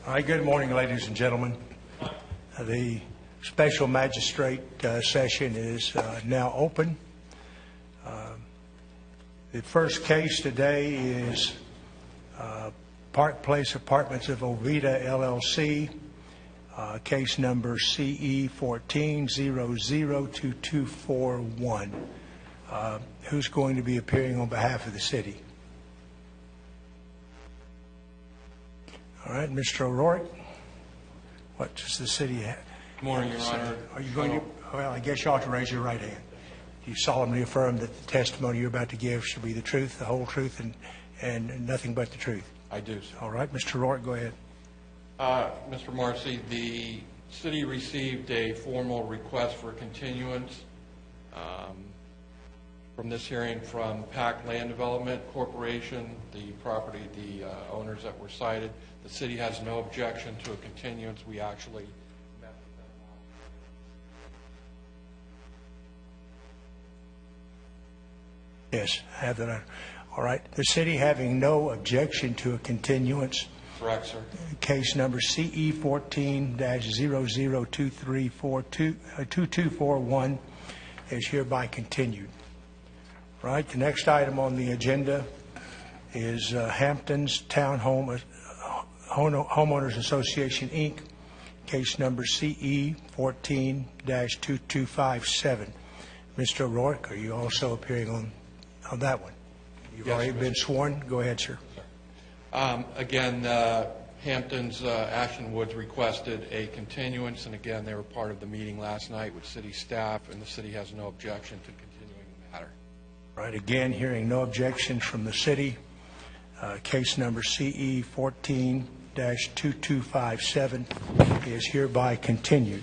All right, good morning, ladies and gentlemen. The special magistrate session is now open. The first case today is Park Place Apartments of Oviedo, LLC, case number CE 14-002241. Who's going to be appearing on behalf of the city? All right, Mr. O'Rourke, what does the city have? Good morning, Your Honor. Are you going to, well, I guess you ought to raise your right hand. Do you solemnly affirm that the testimony you're about to give shall be the truth, the whole truth, and nothing but the truth? I do, sir. All right, Mr. O'Rourke, go ahead. Mr. Marcy, the city received a formal request for continuance from this hearing from PAC Land Development Corporation, the property, the owners that were cited. The city has no objection to a continuance. We actually met with them. Yes, I have that. All right. The city having no objection to a continuance. Correct, sir. Case number CE 14-00232241 is hereby continued. Right. The next item on the agenda is Hampton's Townhome Homeowners Association, Inc., case number CE 14-2257. Mr. O'Rourke, are you also appearing on that one? You've already been sworn. Go ahead, sir. Again, Hampton's Ashton Woods requested a continuance, and again, they were part of the meeting last night with city staff, and the city has no objection to continuing the matter. Right. Again, hearing no objection from the city. Case number CE 14-2257 is hereby continued.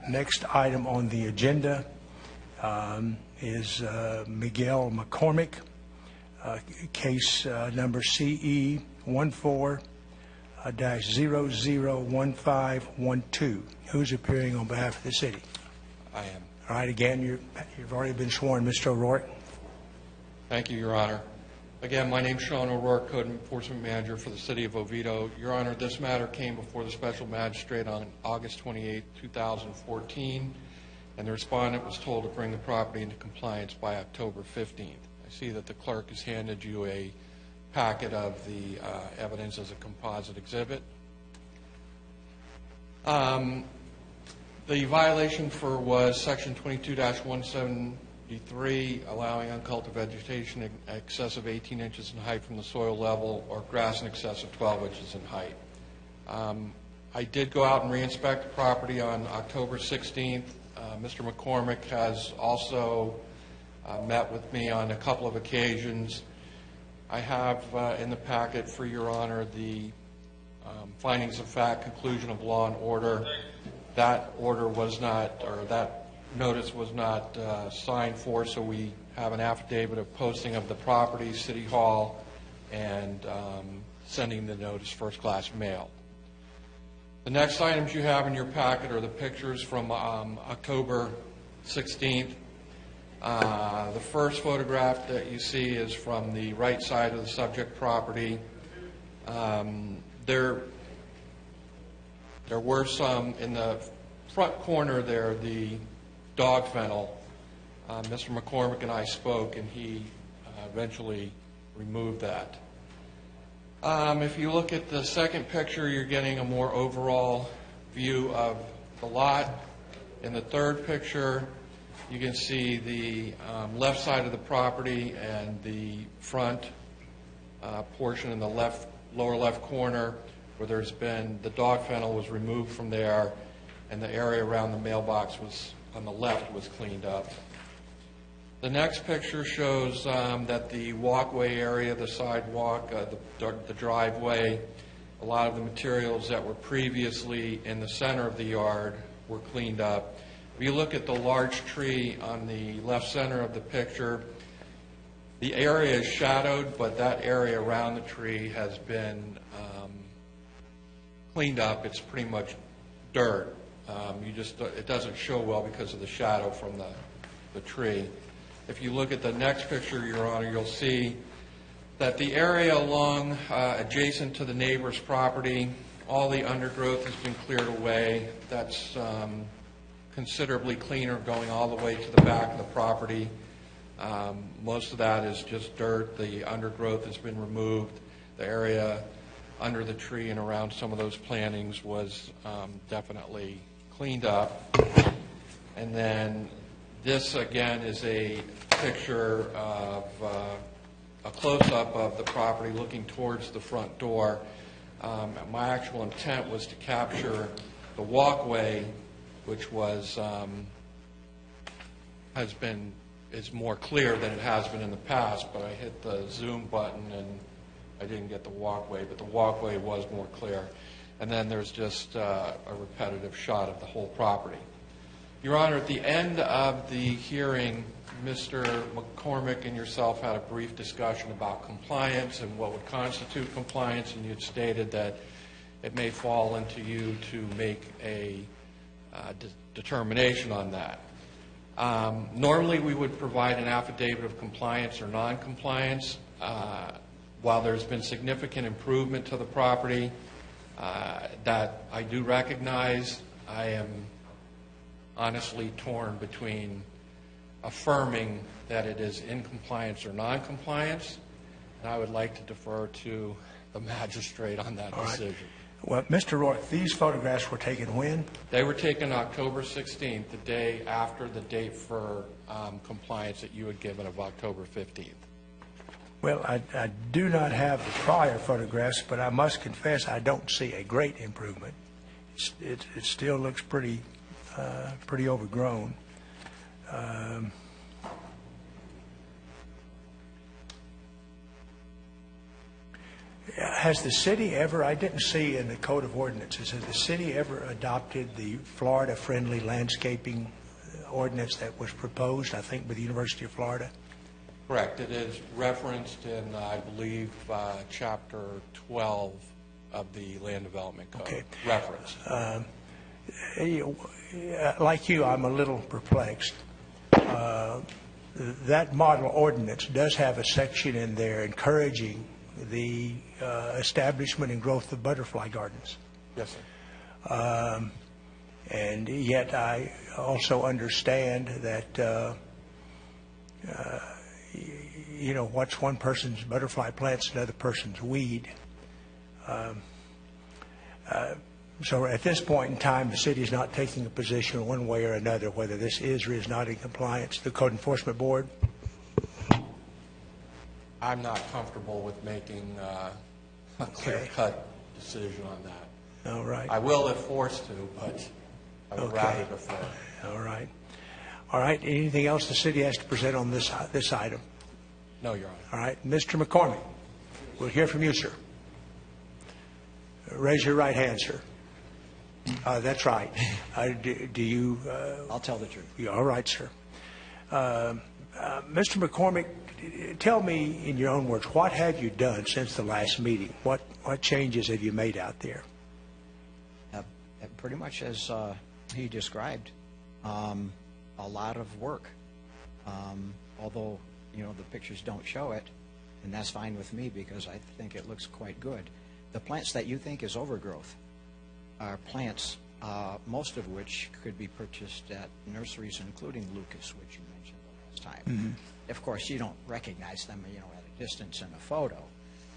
Next item on the agenda is Miguel McCormick, case number CE 14-001512. Who's appearing on behalf of the city? I am. All right. Again, you've already been sworn, Mr. O'Rourke. Thank you, Your Honor. Again, my name is Sean O'Rourke, Code Enforcement Manager for the City of Oviedo. Your Honor, this matter came before the Special Magistrate on August 28, 2014, and the respondent was told to bring the property into compliance by October 15th. I see that the clerk has handed you a packet of the evidence as a composite exhibit. The violation was Section 22-173, allowing uncultivated vegetation in excess of 18 inches in height from the soil level or grass in excess of 12 inches in height. I did go out and re-inspect the property on October 16th. Mr. McCormick has also met with me on a couple of occasions. I have in the packet for Your Honor the findings of fact, conclusion of law and order. That order was not, or that notice was not signed for, so we have an affidavit of posting of the property, City Hall, and sending the notice first-class mail. The next items you have in your packet are the pictures from October 16th. The first photograph that you see is from the right side of the subject property. There were some in the front corner there, the dog fennel. Mr. McCormick and I spoke, and he eventually removed that. If you look at the second picture, you're getting a more overall view of the lot. In the third picture, you can see the left side of the property and the front portion in the lower left corner, where there's been the dog fennel was removed from there, and the area around the mailbox was on the left was cleaned up. The next picture shows that the walkway area, the sidewalk, the driveway, a lot of the materials that were previously in the center of the yard were cleaned up. If you look at the large tree on the left center of the picture, the area is shadowed, but that area around the tree has been cleaned up. It's pretty much dirt. It doesn't show well because of the shadow from the tree. If you look at the next picture, Your Honor, you'll see that the area along adjacent to the neighbor's property, all the undergrowth has been cleared away. That's considerably cleaner going all the way to the back of the property. Most of that is just dirt. The undergrowth has been removed. The area under the tree and around some of those plantings was definitely cleaned up. And then this, again, is a picture of a close-up of the property looking towards the front door. My actual intent was to capture the walkway, which was is more clear than it has been in the past, but I hit the zoom button and I didn't get the walkway, but the walkway was more clear. And then there's just a repetitive shot of the whole property. Your Honor, at the end of the hearing, Mr. McCormick and yourself had a brief discussion about compliance and what would constitute compliance, and you had stated that it may fall into you to make a determination on that. Normally, we would provide an affidavit of compliance or non-compliance. While there's been significant improvement to the property that I do recognize, I am honestly torn between affirming that it is in compliance or non-compliance, and I would like to defer to the magistrate on that decision. Well, Mr. Rourke, these photographs were taken when? They were taken October 16th, the day after the date for compliance that you had given of October 15th. Well, I do not have the prior photographs, but I must confess I don't see a great improvement. It still looks pretty overgrown. Has the city ever, I didn't see in the Code of Ordinances, has the city ever adopted the Florida-friendly landscaping ordinance that was proposed, I think, by the University of Florida? Correct. It is referenced in, I believe, Chapter 12 of the Land Development Code. Okay. Reference. Like you, I'm a little perplexed. That model ordinance does have a section in there encouraging the establishment and growth of butterfly gardens. Yes, sir. And yet I also understand that, what's one person's butterfly plant's another person's weed. So at this point in time, the city is not taking a position one way or another whether this is or is not in compliance. The Code Enforcement Board? I'm not comfortable with making a clear-cut decision on that. All right. I will if forced to, but I would rather defer. All right. All right. Anything else the city has to present on this item? No, Your Honor. All right. Mr. McCormick, we'll hear from you, sir. Raise your right hand, sir. That's right. Do you... I'll tell the truth. All right, sir. Mr. McCormick, tell me in your own words, what have you done since the last meeting? What changes have you made out there? Pretty much as he described, a lot of work. Although, the pictures don't show it, and that's fine with me because I think it looks quite good. The plants that you think is overgrowth are plants, most of which could be purchased at nurseries, including Lucas, which you mentioned the last time. Mm-hmm. Of course, you don't recognize them, at a distance in a photo,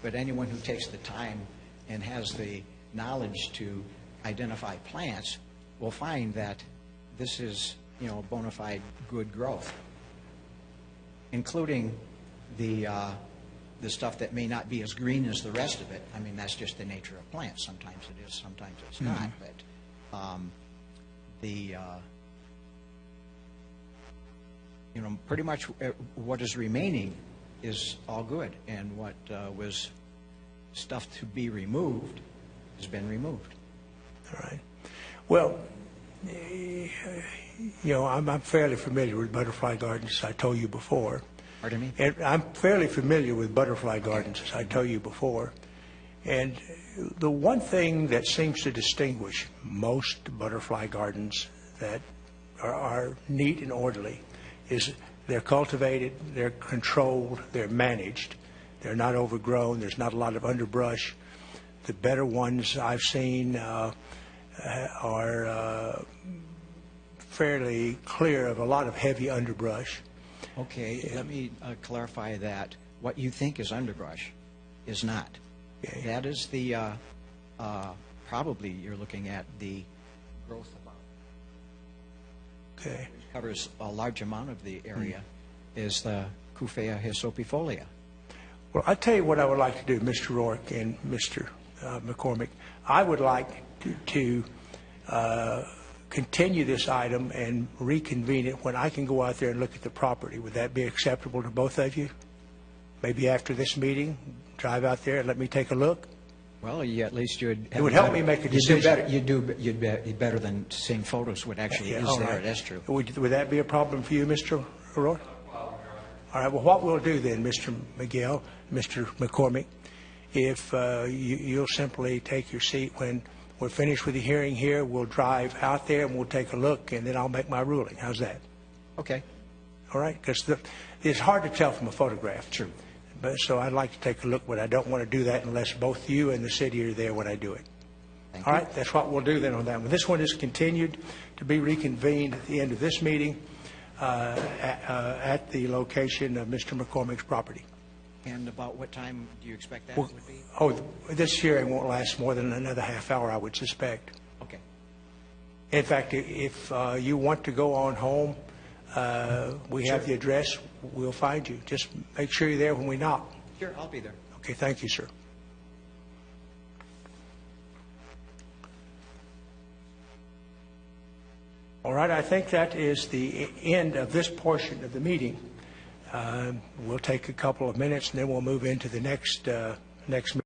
but anyone who takes the time and has the knowledge to identify plants will find that this is, bona fide good growth, including the stuff that may not be as green as the rest of it. I mean, that's just the nature of plants. Sometimes it is, sometimes it's not. But pretty much what is remaining is all good, and what was stuff to be removed has been removed. All right. Well, I'm fairly familiar with butterfly gardens, as I told you before. Pardon me? And I'm fairly familiar with butterfly gardens, as I told you before. And the one thing that seems to distinguish most butterfly gardens that are neat and orderly is they're cultivated, they're controlled, they're managed. They're not overgrown. There's not a lot of underbrush. The better ones I've seen are fairly clear of a lot of heavy underbrush. Okay, let me clarify that. What you think is underbrush is not. Okay. That is the, probably you're looking at the growth amount. Okay. Which covers a large amount of the area, is the Cuphea hysopifolia. Well, I'll tell you what I would like to do, Mr. Rourke and Mr. McCormick. I would like to continue this item and reconvene it when I can go out there and look at the property. Would that be acceptable to both of you? Maybe after this meeting, drive out there and let me take a look? Well, at least you'd have It would help me make a decision. You'd be better than seeing photos what actually is all there. right. That's true. Would that be a problem for you, Mr. O'Rourke? All right. Well, what we'll do then, Mr. Miguel, Mr. McCormick, if you'll simply take your seat when we're finished with the hearing here, we'll drive out there and we'll take a look, and then I'll make my ruling. How's that? Okay. All right? Because it's hard to tell from a photograph. True. But so I'd like to take a look, but I don't want to do that unless both you and the city are there when I do it. Thank All you. right, that's what we'll do then on that one. This one is continued to be reconvened at the end of this meeting at the location of Mr. McCormick's property. And about what time do you expect that would be? Oh, this hearing won't last more than another half hour, I would suspect. Okay. In fact, if you want to go on home, we have the address. We'll find you. Just make sure you're there when we knock. Sure, I'll be there. Okay, thank you, sir. All right, I think that is the end of this portion of the meeting. We'll take a couple of minutes, and then we'll move into the next meeting.